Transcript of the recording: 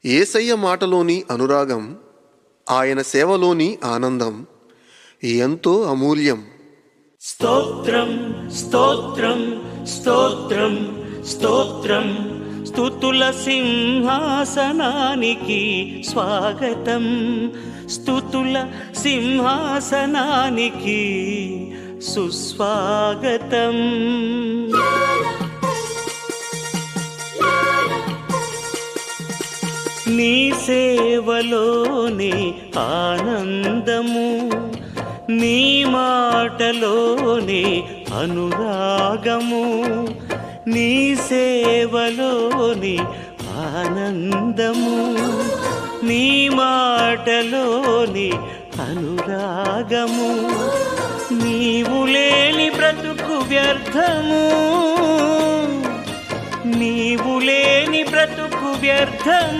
యేసయ్య మాటలోని అనురాగం, ఆయన సేవలోని ఆనందం ఎంతో అమూల్యం. స్తోత్రం స్తోత్రం స్తోత్రం స్తోత్రం, స్తుతుల సింహాసనానికి స్వాగతం, స్తుతుల సింహాసనానికి సుస్వాగతం. నీ సేవలోనే ఆనందము, నీ మాటలోనే అనురాగము, నీ సేవలోని ఆనందము, నీ మాటలోని అనురాగము. నీవు లేని బ్రతుకు వ్యర్థము, నీవు లేని బ్రతుకు వ్యర్థము.